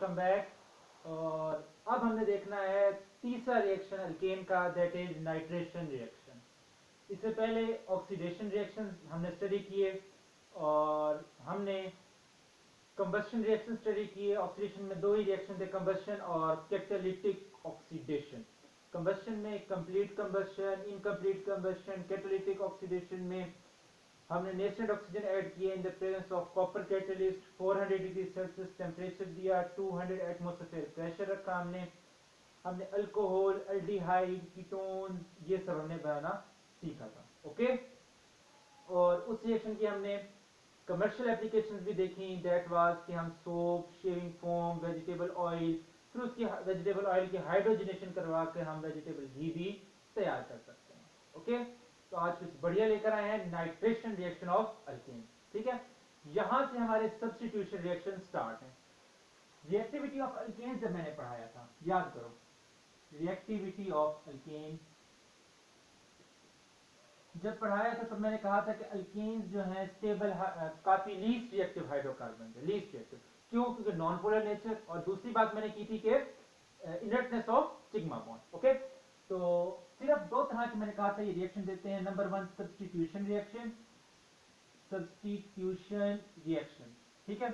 Welcome back. और अब हमने देखना है तीसरा रिएक्शन अल्केन का, दैट इज नाइट्रेशन रिएक्शन। इससे पहले ऑक्सीडेशन रिएक्शन हमने स्टडी किए और हमने कंबस्शन रिएक्शन स्टडी किए। ऑक्सीडेशन में दो ही रिएक्शन थे, कंबस्शन और कैटालिटिक ऑक्सीडेशन। कंबस्शन में complete combustion, incomplete combustion. Catalytic oxidation में हमने नेचुरल ऑक्सीजन ऐड किए in the presence of copper catalyst. 400 degree Celsius temperature दिया, 200 एटमॉस्फेयर प्रेशर रखा हमने। हमने अल्कोहल, अल्डिहाइड, कीटोन, ये सब हमने बनाना सीखा था। ओके, और उस रिएक्शन की हमने कमर्शियल एप्लीकेशंस भी देखी। दैट वाज कि हम soap, shaving foam, vegetable oil, फिर उसकी वेजिटेबल ऑयल की हाइड्रोजनेशन करवा के हम वेजिटेबल घी भी तैयार कर सकते हैं। ओके, तो आज कुछ बढ़िया लेकर आए हैं, नाइट्रेशन रिएक्शन ऑफ अल्केन। ठीक है, यहां से हमारे सब्स्टिट्यूशन रिएक्शन स्टार्ट है। रिएक्टिविटी ऑफ अल्केन जब मैंने पढ़ाया था, याद करो, रिएक्टिविटी ऑफ अल्केन जब पढ़ाया था, तब मैंने कहा था कि अल्केन्स जो है स्टेबल, काफी लीस्ट रिएक्टिव हाइड्रोकार्बन है। लीस्ट रिएक्टिव क्यों? क्योंकि नॉन पोलर नेचर, और दूसरी बात मैंने की थी कि inertness of sigma bond. Okay, तो सिर्फ दो तरह के मैंने कहा था ये रिएक्शन देते हैं। Number one, substitution reaction, substitution reaction, ठीक है।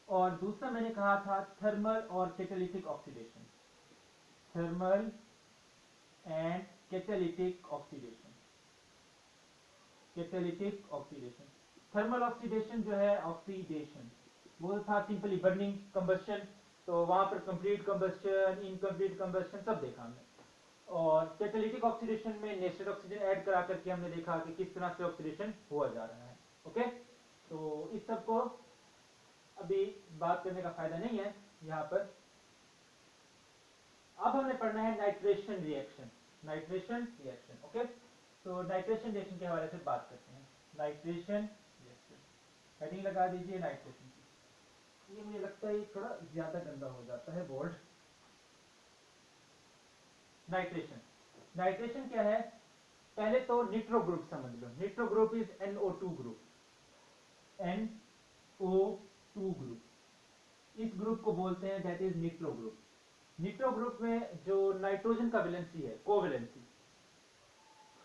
और दूसरा मैंने कहा था थर्मल और catalytic oxidation, thermal and catalytic oxidation, catalytic oxidation. Thermal oxidation जो है, ऑक्सीडेशन वो था सिंपली बर्निंग, कंबस्शन, तो वहां पर कंप्लीट कंबस्शन, इनकम्प्लीट कंबस्शन सब देखा हमने। और कैटालिटिक ऑक्सीडेशन में नेचुरल ऑक्सीजन ऐड करा करके हमने देखा कि किस तरह से ऑक्सीडेशन हुआ जा रहा है। ओके, तो इस सब को अभी बात करने का फायदा नहीं है यहाँ पर। अब हमें पढ़ना है nitration reaction, nitration reaction. Okay, तो नाइट्रेशन रिएक्शन के हवाले से बात करते हैं। नाइट्रेशन रिएक्शन, हेडिंग लगा दीजिए नाइट्रेशन की। ये मुझे लगता है थोड़ा ज्यादा गंदा हो जाता है बोर्ड। नाइट्रेशन, नाइट्रेशन क्या है? पहले तो निट्रो ग्रुप समझ लो। Nitro group is NO2 group, NO2 group. इस ग्रुप को बोलते हैं that is nitro group. Nitro group में जो नाइट्रोजन का वैलेंसी है, कोवैलेंसी,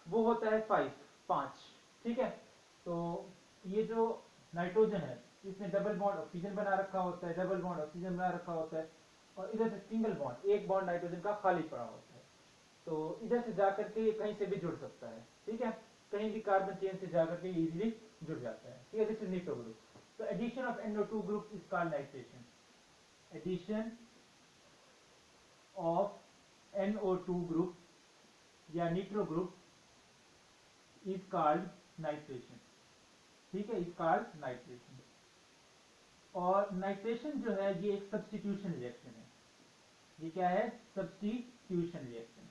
वो होता है 5। ठीक है, तो ये जो नाइट्रोजन है, इसमें डबल बॉन्ड ऑक्सीजन बना रखा होता है, डबल बॉन्ड ऑक्सीजन बना रखा होता है, और इधर से सिंगल बॉन्ड, एक बॉन्ड नाइट्रोजन का खाली पड़ा होता है। तो इधर से जाकर के ये कहीं से भी जुड़ सकता है। ठीक है, कहीं भी कार्बन चेन से जाकर के इजीली जुड़ जाता है। ठीक है, दिस इज निट्रो ग्रुप। तो addition of NO2 group is called nitration. Addition of NO2 group या nitro group is called nitration. ठीक है, इज कॉल्ड नाइट्रेशन। और नाइट्रेशन जो है ये एक सब्स्टिट्यूशन रिएक्शन है। ये क्या है? सब्स्टिट्यूशन रिएक्शन है।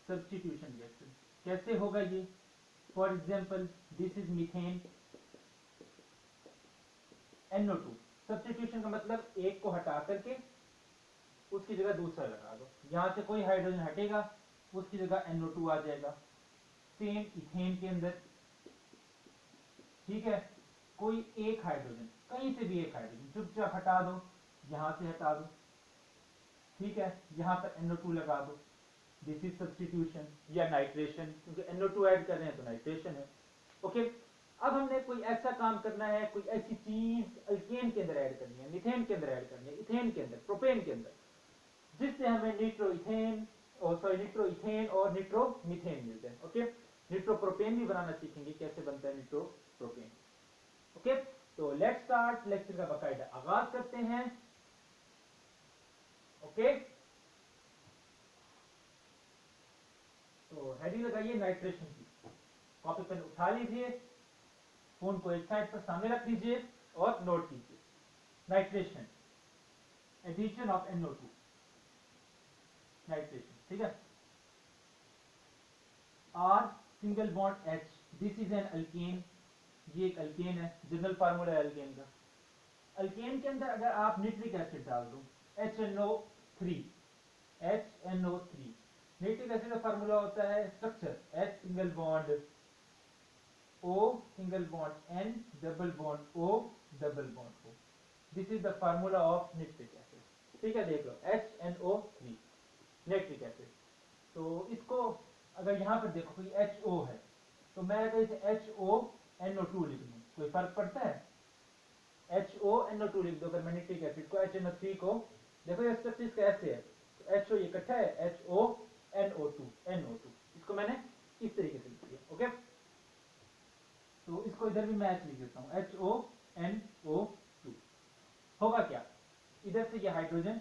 सब्स्टिट्यूशन रिएक्शन कैसे होगा ये? For example, this is methane, NO2। Substitution का मतलब एक को हटा करके उसकी जगह दूसरा लगा दो। यहां से कोई हाइड्रोजन हटेगा, उसकी जगह NO2 आ जाएगा। सेम इथेन के अंदर, ठीक है, कोई एक हाइड्रोजन, कहीं से भी एक हाइड्रोजन चुपचाप हटा दो, यहां से हटा दो, ठीक है, यहां पर NO2 लगा दो। दिस इज सब्स्टिट्यूशन या नाइट्रेशन, क्योंकि NO2 ऐड कर रहे हैं तो नाइट्रेशन है। ओके, अब हमने कोई ऐसा काम करना है, कोई ऐसी चीज अल्केन के अंदर ऐड करनी है, मिथेन के अंदर ऐड करनी है, इथेन के अंदर, प्रोपेन के अंदर, जिससे हमें निट्रो इथेन, और सॉरी निट्रो इथेन और निट्रो मिथेन मिलते हैं। ओके, निट्रो प्रोपेन भी बनाना सीखेंगे, कैसे बनता है निट्रो प्रोपेन। ओके, तो लेट्स स्टार्ट, लेक्चर का बाकायदा आगाज करते हैं। ओके, तो हेडिंग लगाइए नाइट्रेशन की, कॉपी पेन उठा लीजिए, फोन को एक साइड पर सामने रख दीजिए और नोट कीजिए। Nitration, addition of NO2, nitration, ठीक है। R single bond H, this is an alkane, ये एक अल्केन है, जनरल फार्मूला है अल्केन का। अल्केन के अंदर अगर आप निट्रिक एसिड डाल दो, HNO3, HNO3, निट्रिक एसिड का फार्मूला होता है structure H single bond O single bond N double bond O double bond O। This is the formula of nitric acid. ठीक है, देख लो HNO3 नाइट्रिक एसिड। तो इसको अगर यहाँ पर देखो कोई HO है तो मैं अगर इसे HONO2 लिख दूं, कोई फर्क पड़ता है? HONO2 लिख दो अगर मैं नाइट्रिक एसिड को, HNO3 को, देखो ये स्ट्रक्चर इसका ऐसे है, तो HO ये इकट्ठा है, HONO2 इसको मैंने इस तरीके से लिख दिया। ओके, तो इसको इधर भी मैं H लिख देता हूँ, HONO2। होगा क्या, इधर से ये हाइड्रोजन,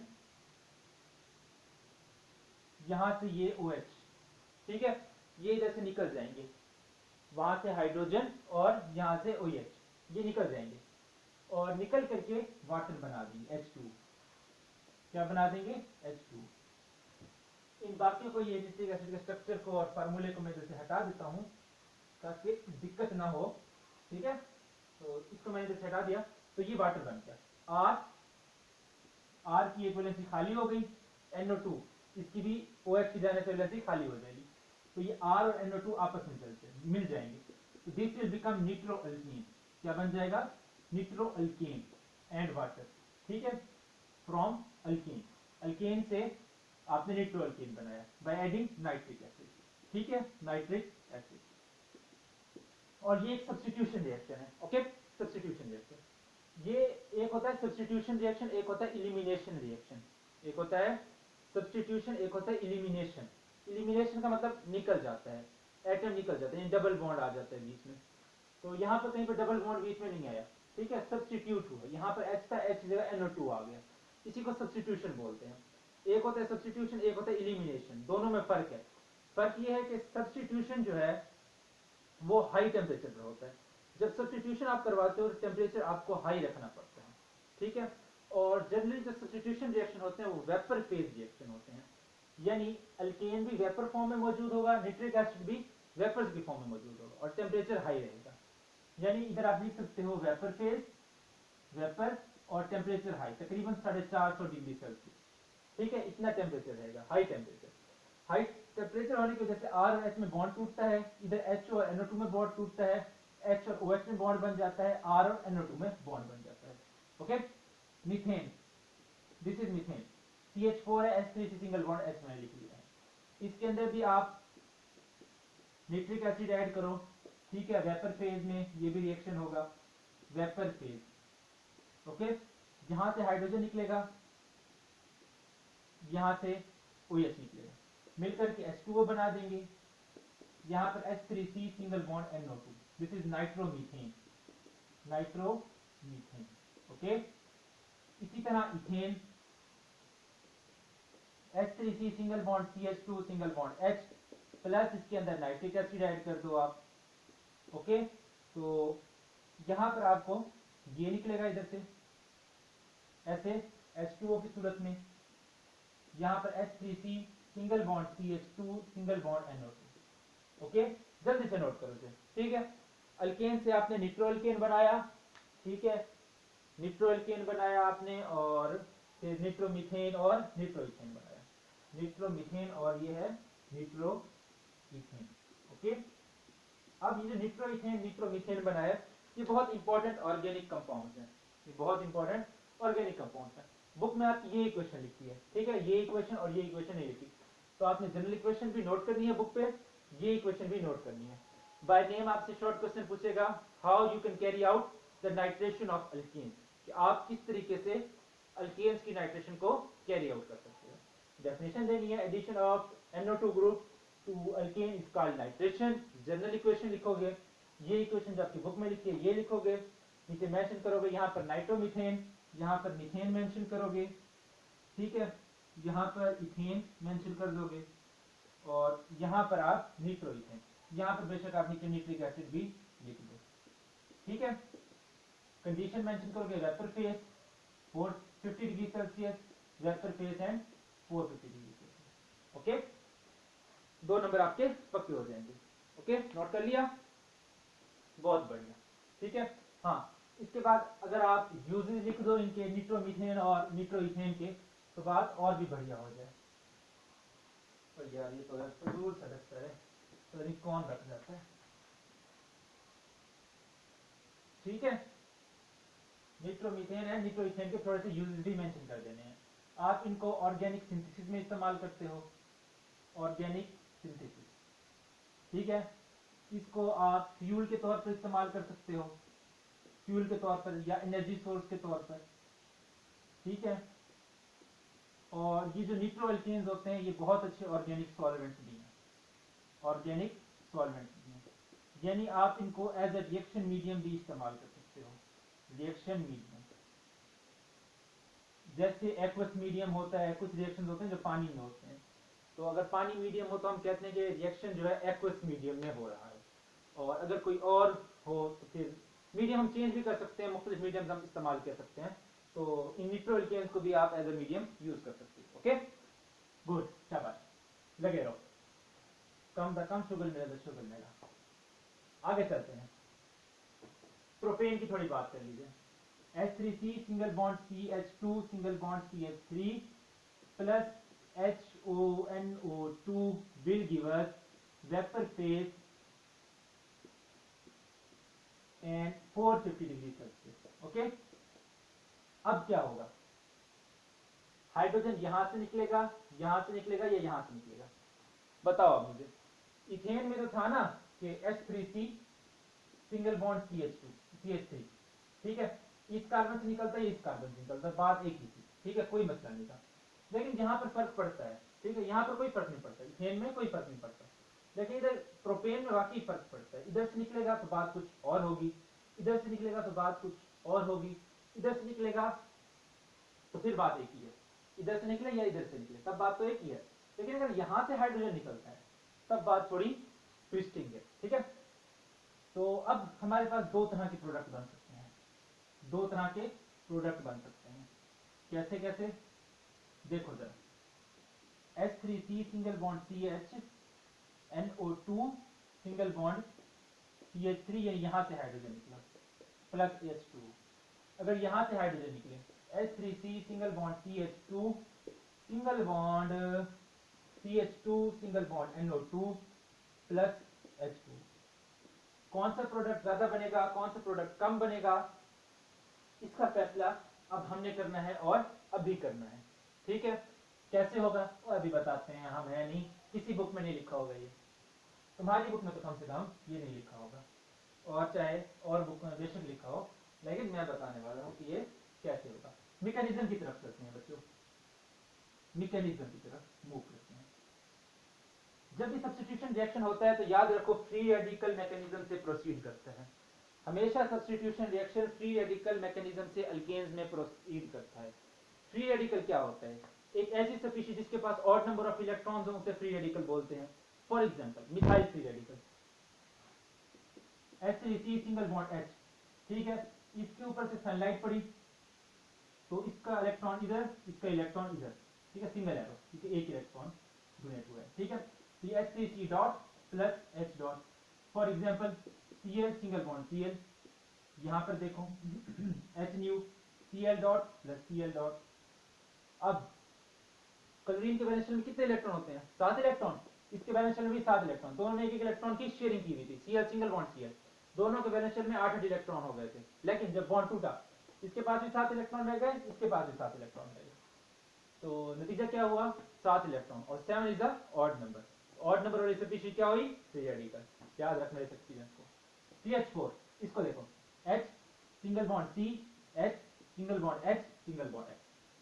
यहां से ये OH, ठीक है, ये इधर से निकल जाएंगे, वहां से हाइड्रोजन और यहां से OH ये निकल जाएंगे और निकल करके वाटर बना देंगे H2। क्या बना देंगे? H2। इन बाकियों को, ये नाइट्रिक एसिड के स्ट्रक्चर को और फार्मूले को मैं इधर से हटा देता हूं ताकि दिक्कत ना हो। ठीक है, तो इसको मैंने इधर से हटा दिया, तो ये वाटर बन गया। R की एक वैलेंसी खाली हो गई, NO2 इसकी भी OH की जाने से वैलेंसी खाली हो जाएगी, तो ये R और NO2 आपस में मिल जाएंगे, तो दिस विल बिकम निट्रोअल्कीन। क्या बन जाएगा? निट्रोअल्केन एंड वाटर। ठीक है, फ्रॉम अल्केन, अल्केन से आपने निट्रोअल्केन बनाया बाय एडिंग नाइट्रिक एसिड। ठीक है, नाइट्रिक एसिड। और ये एक सब्स्टिट्यूशन रिएक्शन है। ओके, सब्स्टिट्यूशन रिएक्शन, ये एक होता है सब्स्टिट्यूशन रिएक्शन, एक होता है इलिमिनेशन रिएक्शन। एक होता है सब्स्टिट्यूशन, एक होता है इलिमिनेशन। इलिमिनेशन का मतलब निकल जाता है, एटम निकल जाता है, डबल बॉन्ड आ जाता है बीच में। तो यहाँ पर कहीं पर डबल बॉन्ड बीच में नहीं आया, ठीक है, सब्स्टिट्यूट हुआ, यहाँ पर H था, H जगह NO2 आ गया, इसी को सब्स्टिट्यूशन बोलते हैं। एक होता है सब्स्टिट्यूशन, एक होता है इलिमिनेशन, दोनों में फर्क है। फर्क ये है कि सब्स्टिट्यूशन जो है वो हाई टेम्परेचर पर होता है। जब सब्स्टिट्यूशन आप करवाते हो टेम्परेचर आपको हाई रखना पड़ता है। ठीक है, और जनरली जो सब्स्टिट्यूशन रिएक्शन होते हैं वो वेपर फेज रिएक्शन होते हैं, यानी अल्केन भी वेपर फॉर्म में मौजूद होगा, नाइट्रिक एसिड भी वेपर्स की फॉर्म में मौजूद होगा और टेम्परेचर हाई रहेगा। यानी इधर आप लिख सकते हो वेपर फेज, वेपर और टेम्परेचर हाई, तकरीबन 450 डिग्री सेल्सियस। ठीक है, इतना टेम्परेचर रहेगा, हाई टेम्परेचर। हाई टेम्परेचर होने की वजह से R और H में बॉन्ड टूटता है, इधर H और NO2 में बॉन्ड टूटता है, H और OH में बॉन्ड बन जाता है, R और NO2 में बॉन्ड बन जाता है। Okay, methane, this is methane, CH4 है, H3 सिंगल बॉन्ड H मैंने लिख लिया है। इसके अंदर भी आप नाइट्रिक एसिड ऐड करो, ठीक है, वेपर फेज में ये भी रिएक्शन होगा, वेपर फेज। ओके, यहां से हाइड्रोजन निकलेगा, यहां से OH निकलेगा, मिलकर के H2O बना देंगे, यहां पर H3C single bond NO2, this is nitromethane, nitromethane. Okay, इसी तरह ethane, H3C single bond CH2 single bond H plus इसके अंदर नाइट्रिक एसिड ऐड कर दो आप। ओके, तो यहां पर आपको ये निकलेगा इधर से ऐसे H2O की सूरत में, यहां पर H3C single bond CH2 single bond NO2। Okay, जल्दी से नोट करो इसे। ठीक है, अल्केन से आपने निट्रोअल्केन बनाया, ठीक है, निट्रोअल्केन बनाया आपने, और फिर निट्रोमीथेन और निट्रोइथेन बनाया, निट्रोमीथेन और ये है निट्रोइथेन। ओके, अब ये जो निट्रोइथेन निट्रोमीथेन बनाया, ये बहुत इंपॉर्टेंट ऑर्गेनिक कंपाउंड है, ये बहुत इंपॉर्टेंट ऑर्गेनिक कंपाउंड है। बुक में आपकी ये इक्वेशन लिखी है, ठीक है, ये इक्वेशन और ये इक्वेशन नहीं लिखी, तो आपने जनरल इक्वेशन भी नोट करनी है बुक पे, ये इक्वेशन भी नोट करनी है। बाय नेम आपसे शॉर्ट क्वेश्चन पूछेगा, how you can carry out the nitration of alkanes, कि आप किस तरीके से अल्केन्स की नाइट्रेशन को कैरी आउट कर सकते हो। डेफिनेशन देनी है, addition of NO2 group to alkane is called nitration. General equation लिखोगे, ये इक्वेशन जो आपकी बुक में लिखी है ये लिखोगे, नीचे मेंशन करोगे, यहाँ पर नाइट्रोमीथेन, यहाँ पर मीथेन मेंशन करोगे, ठीक है, यहाँ पर इथेन मेंशन कर दोगे, और यहाँ पर आप निट्रोइथेन, यहाँ पर बेशक आप नीचे नाइट्रिक एसिड भी लिख दो। ठीक है, कंडीशन मेंशन करोगे, vapour phase 450 degree Celsius, vapour phase and 450 degree Celsius. Okay, 2 number आपके पक्के हो जाएंगे। ओके, नोट कर लिया, बहुत बढ़िया। ठीक है, हाँ, इसके बाद अगर आप यूजेस लिख दो इनके, निट्रोमीथेन और निट्रोइथेन के, तो बात और भी बढ़िया हो जाए। और यार ये तो फजूल सा लगता है, तो कौन रख जाता है। ठीक है, निट्रोमीथेन एंड निट्रोइथेन के थोड़े से यूजेस भी मेंशन कर देने हैं। आप इनको ऑर्गेनिक सिंथेसिस में इस्तेमाल करते हो, ऑर्गेनिक सिंथेसिस, ठीक है। इसको आप फ्यूल के तौर पर इस्तेमाल कर सकते हो, फ्यूल के तौर पर या एनर्जी सोर्स के तौर पर, ठीक है। और ये जो निट्रोएल्केन्स होते हैं ये बहुत अच्छे ऑर्गेनिक सॉल्वेंट्स भी हैं, ऑर्गेनिक सॉल्वेंट्स भी हैं, यानी आप इनको एज अ रिएक्शन मीडियम भी इस्तेमाल कर सकते हो, रिएक्शन मीडियम। जैसे एक्वस मीडियम होता है, कुछ रिएक्शन होते हैं जो पानी में होते हैं, तो अगर पानी मीडियम हो तो हम कहते हैं कि रिएक्शन जो है एक्वस मीडियम में हो रहा है। और अगर कोई और हो तो फिर मीडियम हम चेंज भी कर सकते हैं, मुख्तलिफ मीडियम हम इस्तेमाल कर सकते हैं। तो इन निट्रोएल्केन्स को भी आप एज अ मीडियम यूज कर सकते हो। ओके, गुड, शाबाश, लगे रहो। कम शुगर मेरा, शुगर मेरा। आगे चलते हैं, प्रोपेन की थोड़ी बात कर लीजिए। H3C single bond CH2 single bond CH3 plus HONO2 will give us vapor phase and 450 degree Celsius. Okay, अब क्या होगा, हाइड्रोजन यहां से निकलेगा, यहां से निकलेगा या यहां से निकलेगा, बताओ अब मुझे। इथेन में तो था ना कि H3C सिंगल बॉन्ड CH3, ठीक है, इस कार्बन से निकलता है, इस कार्बन से निकलता है, बात एक ही थी, ठीक है, कोई मसला नहीं था। लेकिन यहाँ पर फर्क पड़ता है, ठीक है, यहाँ पर कोई फर्क नहीं पड़ता, इथेन में कोई फर्क नहीं पड़ता, लेकिन इधर प्रोपेन में वाकई फर्क पड़ता है। इधर से निकलेगा तो बात कुछ और होगी, इधर से निकलेगा तो बात कुछ और होगी, इधर से निकलेगा तो फिर बात एक ही है, इधर से निकले या इधर से निकले तब बात तो एक ही है। लेकिन अगर यहाँ से हाइड्रोजन निकलता है तब बात थोड़ी ट्विस्टिंग है, ठीक है। तो अब हमारे पास दो तरह के प्रोडक्ट बन सकते हैं, दो तरह के प्रोडक्ट बन सकते हैं। कैसे कैसे, देखो जरा, H3C single bond CH, NO2 single bond CH3, यानी यहां से हाइड्रोजन निकला, प्लस H2। अगर यहां से हाइड्रोजन निकले H3C single bond CH2 single bond CH2 single bond NO2 plus H2, कौन सा प्रोडक्ट ज्यादा बनेगा, कौन सा प्रोडक्ट कम बनेगा, इसका फैसला अब हमने करना है और अभी करना है, ठीक है। कैसे होगा वो अभी बताते हैं, हम है नहीं, किसी बुक में नहीं लिखा होगा ये, तुम्हारी बुक में तो कम से कम ये नहीं लिखा होगा, और चाहे और बुक में बेशक लिखा हो, लेकिन मैं बताने वाला हूँ कि ये कैसे होगा। मैकेनिज्म की तरफ चलते हैं बच्चों, मैकेनिज्म की तरफ मूव करते हैं। जब भी सब्स्टिट्यूशन रिएक्शन होता है तो याद रखो फ्री रेडिकल मैकेनिज्म से प्रोसीड करता है, हमेशा substitution reaction free radical mechanism से अल्केन्स में प्रोसीड करता है। फ्री रेडिकल क्या होता है, एक ऐसी स्पीशीज जिसके पास ऑड नंबर ऑफ इलेक्ट्रॉन्स हो उसे फ्री रेडिकल बोलते हैं। For example methyl free radical, H3C single bond H, ठीक है, इसके ऊपर से सनलाइट पड़ी तो इसका इलेक्ट्रॉन इधर, इसका इलेक्ट्रॉन इधर, ठीक है, सिंगल एरो, क्योंकि एक इलेक्ट्रॉन डोनेट हुआ है, ठीक है। तो H3C dot plus H dot, for example Cl single bond Cl, यहां पर देखो H new Cl dot plus Cl dot. अब क्लोरीन के वैलेंस शेल में कितने इलेक्ट्रॉन होते हैं, 7 इलेक्ट्रॉन, इसके वैलेंस शेल में भी 7 इलेक्ट्रॉन, दोनों ने एक इलेक्ट्रॉन की शेयरिंग की हुई थी, Cl सिंगल बॉन्ड Cl, दोनों के वैलेंस शेल में 8 इलेक्ट्रॉन हो गए थे। लेकिन जब बॉन्ड टूटा इसके पास भी 7 इलेक्ट्रॉन रह गए, इसके पास भी 7 इलेक्ट्रॉन रह गए, तो नतीजा क्या हुआ, 7 इलेक्ट्रॉन, और 7 is the odd number, odd number वाली स्पीशीज क्या हुई, फ्री रेडिकल। याद रखना इस एक्सपीरियंस को। CH4, इसको देखो, H single bond C, H single bond H single bond H,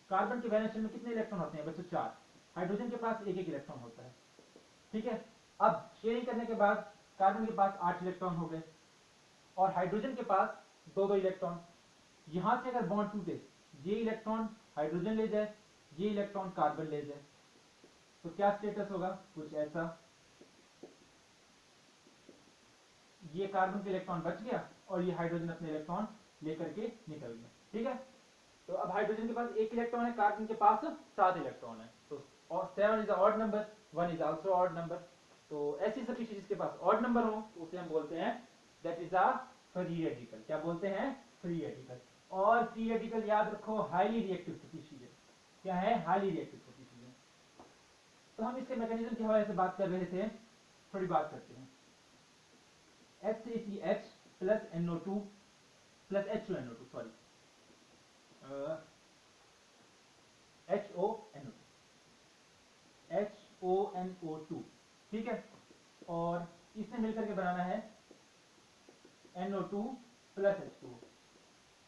carbon के वैलेंस शेल में कितने इलेक्ट्रॉन होते हैं बच्चों, 4, हाइड्रोजन के पास एक एक इलेक्ट्रॉन होता है, ठीक है। अब शेयरिंग करने के बाद कार्बन के पास 8 इलेक्ट्रॉन हो गए और हाइड्रोजन के पास 2 इलेक्ट्रॉन। यहां से अगर बॉन्ड टूटे, ये इलेक्ट्रॉन हाइड्रोजन ले जाए, ये इलेक्ट्रॉन कार्बन ले जाए, तो क्या स्टेटस होगा, कुछ ऐसा, ये कार्बन के इलेक्ट्रॉन बच गया और ये हाइड्रोजन अपने इलेक्ट्रॉन लेकर के निकल गया, ठीक है। तो अब हाइड्रोजन के पास 1 इलेक्ट्रॉन है, कार्बन के पास 7 इलेक्ट्रॉन है, तो 7 is odd number, 1 is also odd number. तो ऐसी स्पीशीज जिसके पास ऑड नंबर हो उसे हम बोलते हैं that is a free radical. क्या बोलते हैं, फ्री रेडिकल। और फ्री रेडिकल याद रखो हाईली रिएक्टिव स्पीशीज है। क्या है, हाईली रिएक्टिव स्पीशीज है। तो हम इसके मैकेनिज्म के हवाले से बात कर रहे थे, थोड़ी बात करते हैं। H3CH plus NO2 plus H2NO2, sorry, HONO2, ठीक है। और इससे मिलकर के बनाना है NO2 प्लस H2O।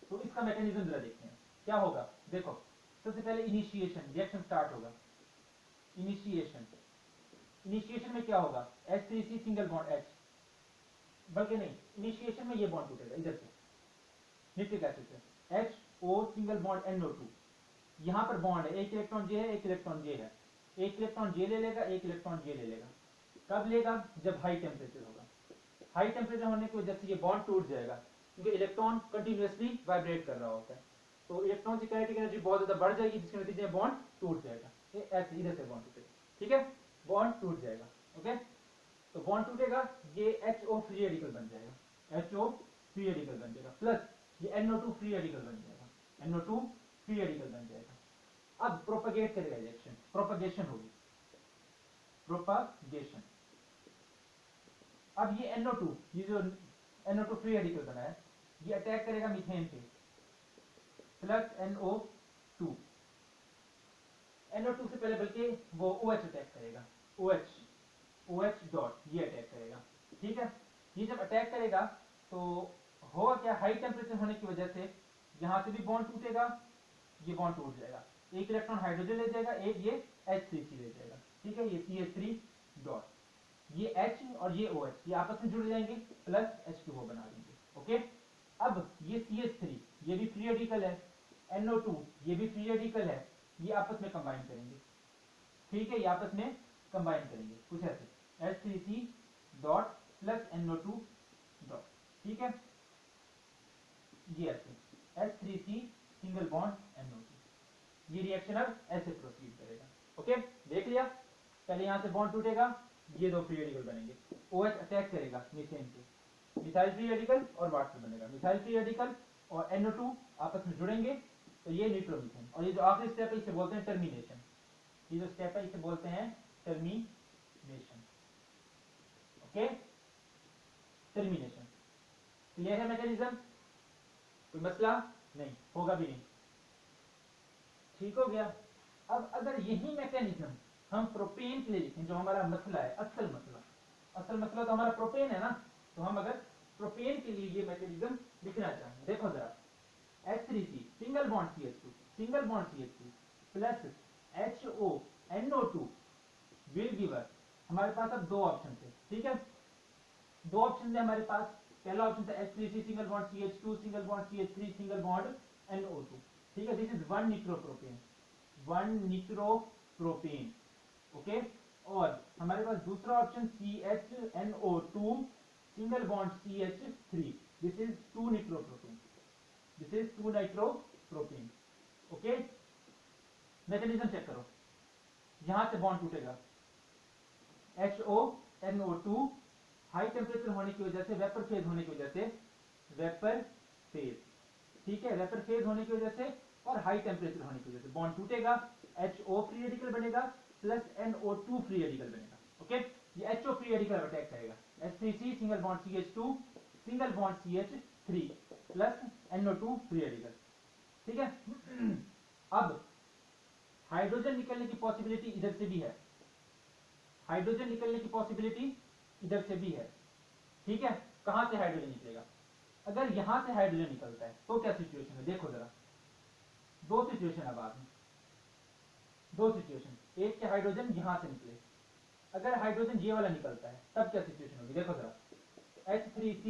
तो इसका मैकेनिज्म जरा देखते हैं क्या होगा। देखो सबसे पहले इनिशिएशन, रिएक्शन स्टार्ट होगा। इनिशिएशन में क्या होगा, H3C सिंगल बॉन्ड H, बल्कि नहीं, इनिशिएशन में ये बॉन्ड टूटेगा इधर से निट्रिक एसिड से, HO सिंगल बॉन्ड NO2। यहां पर बॉन्ड है, एक इलेक्ट्रॉन J है, एक इलेक्ट्रॉन J है, एक इलेक्ट्रॉन J ले लेगा, एक इलेक्ट्रॉन J ले लेगा। कब लेगा, जब हाई टेम्परेचर होगा। हाई टेम्परेचर होने की वजह से ये बॉन्ड टूट जाएगा, क्योंकि इलेक्ट्रॉन कंटिन्यूअसली वाइब्रेट कर रहा होता है। तो इलेक्ट्रॉन की काइनेटिक एनर्जी बहुत ज्यादा बढ़ जाएगी, जिसके नतीजे में बॉन्ड टूट जाएगा। ये ऐसे इधर से बॉन्ड टूटेगा, ठीक है, बॉन्ड टूट जाएगा। ओके, तो बॉन्ड टूटेगा, ये HO फ्री रेडिकल बन जाएगा, HO फ्री रेडिकल बन जाएगा, प्लस ये NO2 फ्री रेडिकल बन जाएगा, NO2 फ्री रेडिकल बन जाएगा। अब प्रोपगेट करेगा रिएक्शन, प्रोपगेशन होगी, प्रोपगेशन। अब ये NO2, ये जो NO2 फ्री रेडिकल बना है, ये अटैक करेगा मीथेन पे, प्लस NO2। NO2 से पहले बल्कि वो OH अटैक करेगा, OH डॉट, ये अटैक करेगा, ठीक है। ये जब अटैक करेगा तो होगा क्या, हाई टेम्परेचर होने की वजह से यहां से भी बॉन्ड टूटेगा, ये बॉन्ड टूट जाएगा, एक इलेक्ट्रॉन हाइड्रोजन ले जाएगा, एक ये H3C ले जाएगा, ठीक है, ये CH3 डॉट, ये H और ये OH ये आपस में जुड़ जाएंगे, प्लस H2O बना देंगे। ओके, अब ये CH3 ये भी फ्री रेडिकल है, NO2 ये भी फ्री रेडिकल है, ये आपस में कंबाइन करेंगे, ठीक है, ये आपस में कंबाइन करेंगे कुछ ऐसे, H3C dot plus NO2 dot, ठीक है, ये ऐसे H3C सिंगल बॉन्ड NO2। ये रिएक्शन अब ऐसे प्रोसीड करेगा। ओके, देख लिया, पहले यहां से बॉन्ड टूटेगा, ये दो फ्री रेडिकल बनेंगे, OH अटैक करेगा मीथेन पे, मिथाइल फ्री रेडिकल और वाटर बनेगा, मिथाइल फ्री रेडिकल और NO2 आपस में जुड़ेंगे, तो ये निट्रोमीथेन। और ये जो आखिरी स्टेप है इसे बोलते हैं टर्मिनेशन, ये जो स्टेप है इसे बोलते हैं टर्मिनेशन। Okay, termination. क्लियर है मैकेनिज्म, कोई मसला नहीं होगा भी नहीं, ठीक हो गया। अब अगर यही मैकेनिज्म हम प्रोपेन के लिए लिखें, जो हमारा मसला है, असल मसला तो हमारा प्रोपेन है ना, तो हम अगर प्रोपेन के लिए ये मैकेनिज्म लिखना चाहें, देखो जरा, H3C single bond CH2 single bond CH2 plus HO NO2 will give us, हमारे पास अब दो ऑप्शन थे, ठीक है, दो ऑप्शन थे हमारे पास। पहला ऑप्शन था H3C single bond CH2 single bond CH3 single bond NO2, ठीक है, this is one nitropropane, okay. और हमारे पास दूसरा option CHNO2 single bond CH3, this is two nitropropane, okay. Mechanism check करो, यहां से बॉन्ड टूटेगा, HONO2 हाई टेम्परेचर होने की वजह से, वेपर फेज होने की वजह से, वेपर फेज, ठीक है, वेपर फेज होने की वजह से और हाई टेम्परेचर होने की वजह से बॉन्ड टूटेगा, HO फ्री रेडिकल बनेगा प्लस NO2 फ्री रेडिकल बनेगा। ओके, ये HO फ्री रेडिकल अटैक करेगा, H3C single bond CH2 single bond CH3 plus NO2 free radical, ठीक है। अब हाइड्रोजन निकलने की पॉसिबिलिटी इधर से भी है, हाइड्रोजन निकलने की पॉसिबिलिटी इधर से भी है, ठीक है। कहां से हाइड्रोजन निकलेगा, अगर यहां से हाइड्रोजन निकलता है तो क्या सिचुएशन है, देखो जरा, दो सिचुएशन है बाद में, दो सिचुएशन, एक के हाइड्रोजन यहां से निकले, अगर हाइड्रोजन ये वाला निकलता है तब क्या सिचुएशन होगी, देखो जरा, H3C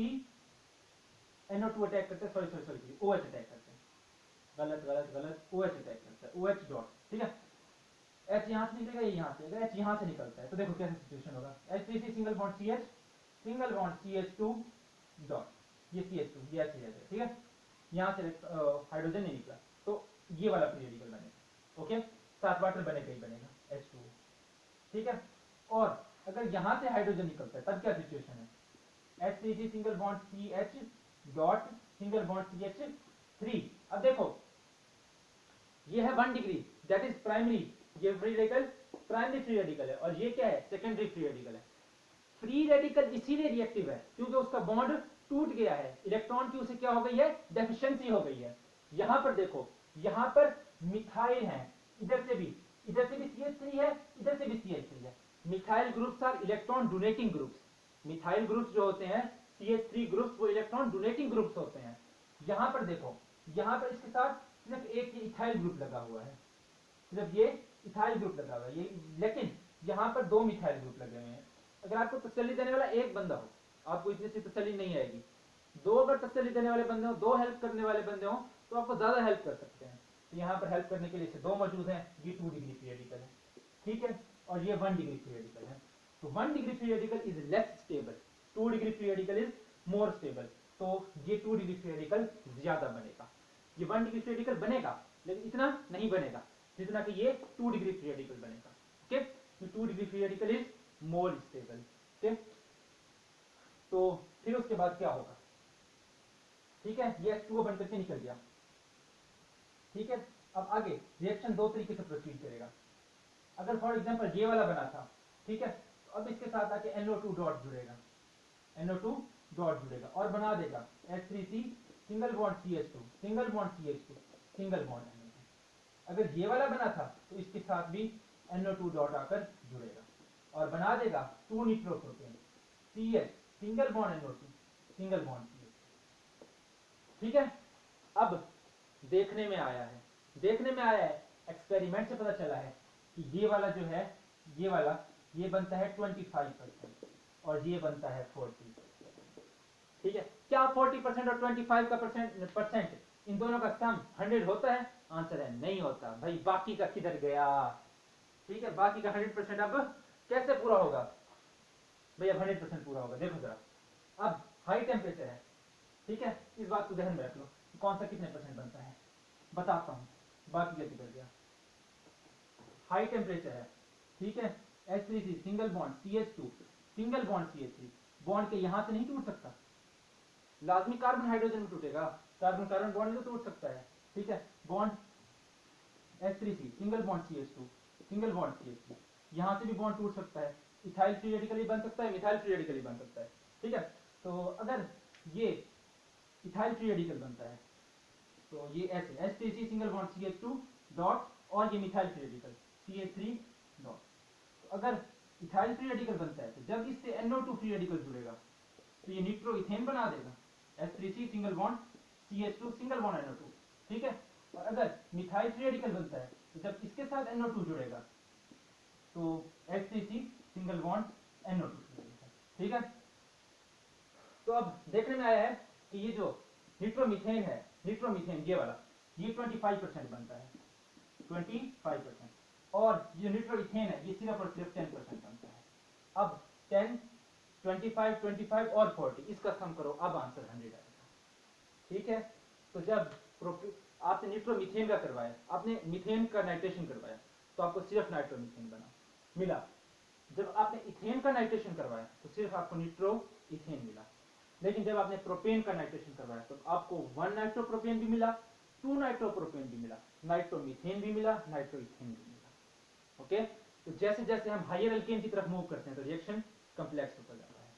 NO2 अटैक करते हैं, सॉरी OH अटैक करते हैं, गलत OH अटैक करता है, OH डॉट, ठीक है, H यहां से निकलेगा, ये यहां से, अगर H यहां से निकलता है तो देखो कैसा सिचुएशन होगा, H3C single bond CH single bond CH2 dot, ये CH2 ये ऐसे रहता है, ठीक है, यहां से हाइड्रोजन नहीं निकला तो ये वाला फ्री रेडिकल बनेगा, ओके, साथ वाटर बनेगा ही बनेगा H2O, ठीक है। और अगर यहां से हाइड्रोजन निकलता है तब क्या सिचुएशन है, H3C single bond CH dot single bond CH3। अब देखो ये है 1 डिग्री, दैट इज प्राइमरी, ये free radical primary free radical है, और ये क्या है, सेकेंडरी फ्री रेडिकल है। फ्री रेडिकल इसीलिए रिएक्टिव है क्योंकि उसका बॉन्ड टूट गया है, इलेक्ट्रॉन की उसे क्या हो गई है, डेफिशिएंसी हो गई है। यहां पर देखो, यहां पर मिथाइल है, इधर से भी CH3 है, इधर से भी CH3 है। Methyl groups are electron donating groups. Methyl groups जो होते हैं CH3 ग्रुप्स, वो इलेक्ट्रॉन डोनेटिंग ग्रुप्स होते हैं। यहां पर देखो, यहां पर इसके साथ सिर्फ एक ही इथाइल ग्रुप लगा हुआ है, सिर्फ ये इथाइल ग्रुप लगा हुआ है ये, लेकिन यहाँ पर दो मिथाइल ग्रुप लगे हुए हैं। अगर आपको तसल्ली देने वाला एक बंदा हो, आपको इतनी सी तसल्ली नहीं आएगी। दो अगर तसल्ली देने वाले बंदे हो, दो हेल्प करने वाले बंदे हो, तो आपको ज्यादा हेल्प कर सकते हैं। तो यहाँ पर हेल्प करने के लिए दो मौजूद हैं। ये 2 डिग्री फ्री रेडिकल है, ठीक है, और ये 1 डिग्री फ्री रेडिकल है। तो 1 degree free radical is less stable, 2 degree free radical is more stable. तो ये 2 डिग्री फ्री रेडिकल ज्यादा बनेगा। ये 1 डिग्री फ्री रेडिकल बनेगा, लेकिन इतना नहीं बनेगा जितना कि ये 2 डिग्री फ्री रेडिकल बनेगा। ओके, तो 2 degree free radical is more stable. Okay, तो फिर उसके बाद क्या होगा, ठीक है, ये H2O बनकर के निकल गया, ठीक है। अब आगे रिएक्शन दो तरीके से प्रोसीड करेगा। अगर फॉर एग्जांपल ये वाला बना था, ठीक है, तो अब इसके साथ आके NO2 डॉट जुड़ेगा, NO2 डॉट जुड़ेगा और बना देगा H3C single bond CH2 single bond CH2 single bond NO2। अगर ये वाला बना था तो इसके साथ भी NO2 डॉट आकर जुड़ेगा और बना देगा 2 निट्रोप्रोपेन CH single bond NO2 single bond CH। ठीक है, अब देखने में आया है, एक्सपेरिमेंट से पता चला है कि ये वाला जो है, ये वाला ये बनता है 25% और ये बनता है 40। ठीक है, क्या 40% और 25 का परसेंट इन दोनों का सम 100 होता है? आंसर है नहीं होता भाई। बाकी का किधर गया? ठीक है, बाकी का 100% अब कैसे पूरा होगा भाई? अब 100% पूरा होगा। देखो जरा, अब हाई टेम्परेचर है, ठीक है, इस बात को ध्यान में रख लो, कौन सा कितने परसेंट बनता है बताता हूं। बाकी का किधर गया? हाई टेम्परेचर है, ठीक है, H3C single bond CH2 single bond CH3, bond के यहां से नहीं टूट सकता, लाजमी कार्बन हाइड्रोजन में टूटेगा, कार्बन कार्बन बॉन्ड में तो टूट सकता है। ठीक है, bond H3C single bond CH2 single bond CH3, यहां से भी बॉन्ड टूट सकता है, इथाइल फ्री रेडिकल बन सकता है, मिथाइल फ्री रेडिकल बन सकता है। ठीक है, तो अगर ये इथाइल फ्री रेडिकल बनता है तो ये ऐसे H3C single bond CH2 dot और ये methyl free radical CH3 dot. तो अगर इथाइल फ्री रेडिकल बनता है तो जब इससे NO2 फ्री रेडिकल जुड़ेगा तो ये निट्रोइथेन बना देगा, H3C single bond CH2 single bond NO2। ठीक है, और अगर मिथाइल फ्री रेडिकल बनता है तो जब इसके साथ NO2 जुड़ेगा तो H3C सिंगल बॉन्ड NO2 जुड़ेगा। ठीक है, तो अब देखने में आया है कि ये जो निट्रोमीथेन है, निट्रोमीथेन ये वाला, ये 25% बनता है, 25%, और ये निट्रोइथेन है ये सिर्फ और सिर्फ 10% बनता है। अब 10 25 25 और 40 इसका सम करो, अब आंसर 100 आएगा। ठीक है, तो जब आपने निट्रोमीथेन का करवाया, आपने मीथेन का नाइट्रेशन करवाया तो आपको सिर्फ नाइट्रोमीथेन बना मिला। जब आपने इथेन का नाइट्रेशन करवाया तो सिर्फ आपको निट्रो इथेन मिला। लेकिन जब आपने प्रोपेन का नाइट्रेशन करवाया तो आपको 1 नाइट्रोप्रोपेन भी मिला, 2 नाइट्रोप्रोपेन भी मिला, नाइट्रोमीथेन भी मिला, नाइट्रोइथेन भी मिला। ओके, तो जैसे जैसे हम हायर एल्केन की तरफ मूव करते हैं तो रिएक्शन कम्प्लेक्स होता जाता है।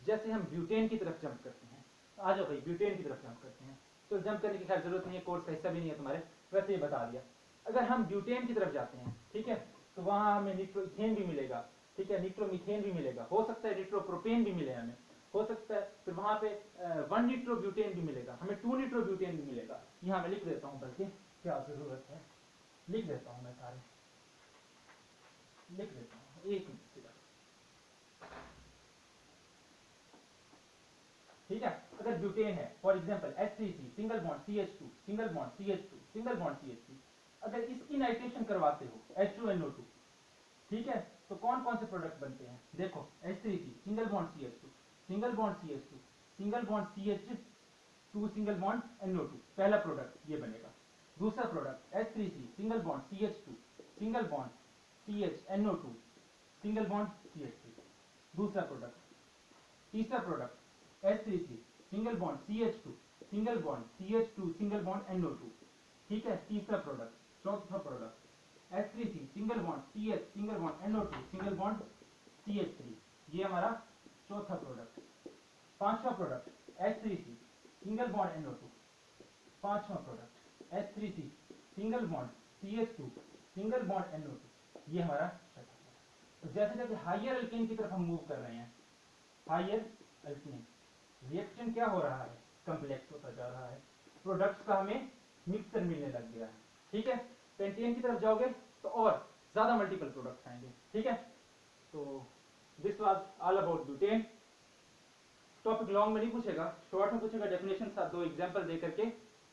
जैसे हम ब्यूटेन की तरफ जंप करते हैं, आ जाओ भाई ब्यूटेन की तरफ जंप करते हैं, तो जंप करने की खैर जरूरत नहीं है, कोर्स का हिस्सा भी नहीं है तुम्हारे, वैसे ये बता दिया। अगर हम ब्यूटेन की तरफ जाते हैं, ठीक है, तो वहां हमें निट्रोइथेन भी मिलेगा, ठीक है, निट्रोमीथेन भी मिलेगा, हो सकता है निट्रोप्रोपेन भी मिले हमें, हो सकता है फिर वहां पे 1 निट्रोब्यूटेन भी मिलेगा, हमें 2 निट्रोब्यूटेन भी मिलेगा। यहाँ मैं लिख देता हूँ, बल्कि क्या जरूरत है, लिख देता हूँ, मैं सारे लिख देता हूँ, एक मिनट सिर्फ। ठीक है, अगर ब्यूटेन है for example H3C single bond CH2 single bond CH2 single bond CH3, अगर इसकी नाइट्रेशन करवाते हो H2NO2, ठीक है, तो कौन कौन से प्रोडक्ट बनते हैं? देखो H3C single bond CH2 single bond CH2 single bond CH2 single bond NO2, पहला प्रोडक्ट ये बनेगा। दूसरा product H3C single bond CH2 single bond CHNO2 single bond CH3, दूसरा प्रोडक्ट। तीसरा product H3C single bond CH2 single bond CH2 single bond NO2, ठीक है, तीसरा product. चौथा product H3C single bond CH single bond NO2 single bond CH3, ये हमारा चौथा product. पांचवा product H3C single bond NO2, पांचवा product H3C single bond CH2 single bond NO2, ये हमारा छठा है। तो जैसे जैसे हाइयर अल्केन की तरफ हम मूव कर रहे हैं, हाइयर अल्केन रिएक्शन क्या हो रहा है, कम्प्लेक्स होता जा रहा है, प्रोडक्ट्स का हमें मिक्सचर मिलने लग गया है, ठीक है। पेंटेन की तरफ जाओगे तो और ज्यादा मल्टीपल प्रोडक्ट्स आएंगे, ठीक है। तो this was all about butane. Topic long में नहीं पूछेगा, शॉर्ट में पूछेगा, डेफिनेशन साथ 2 एग्जांपल दे करके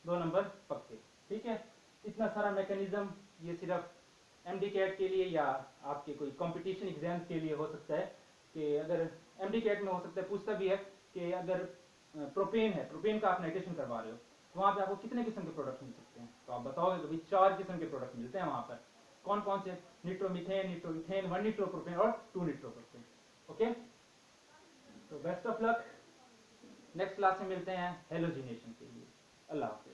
2 नंबर पक्के, ठीक है। इतना सारा मैकेनिज्म ये सिर्फ एमडी कैट के लिए या आपके कोई कंपटीशन एग्जाम्स के लिए हो सकता है, कि अगर एमडी कैट में हो सकता है, पूछता भी है कि अगर प्रोपेन है, प्रोपेन का आप नाइट्रेशन करवा रहे हो, तो वहां पे आपको कितने किस्म के प्रोडक्ट मिल सकते हैं, तो आप बताओगे कि भाई 4 किस्म के प्रोडक्ट मिलते हैं वहां पर। कौन कौन से? निट्रोमीथेन, निट्रोइथेन, 1 निट्रोप्रोपेन और 2 निट्रोप्रोपेन। ओके, तो best of luck. Next class में मिलते हैं हेलोजिनेशन के लिए। अल्लाह हाफिज।